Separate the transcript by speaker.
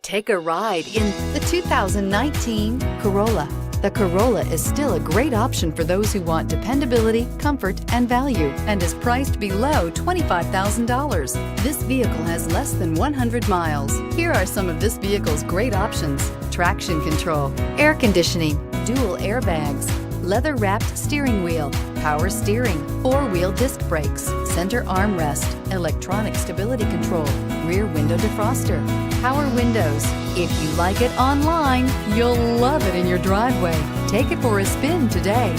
Speaker 1: Take a ride in the 2019 Corolla. The Corolla is still a great option for those who want dependability, comfort, and value, and is priced below $25,000. This vehicle has less than 100 miles. Here are some of this vehicle's great options: traction control, air conditioning, dual airbags, leather-wrapped steering wheel, power steering, four-wheel disc brakes, center armrest, electronic stability control, rear window defroster, power windows. If you like it online, you'll love it in your driveway. Take it for a spin today.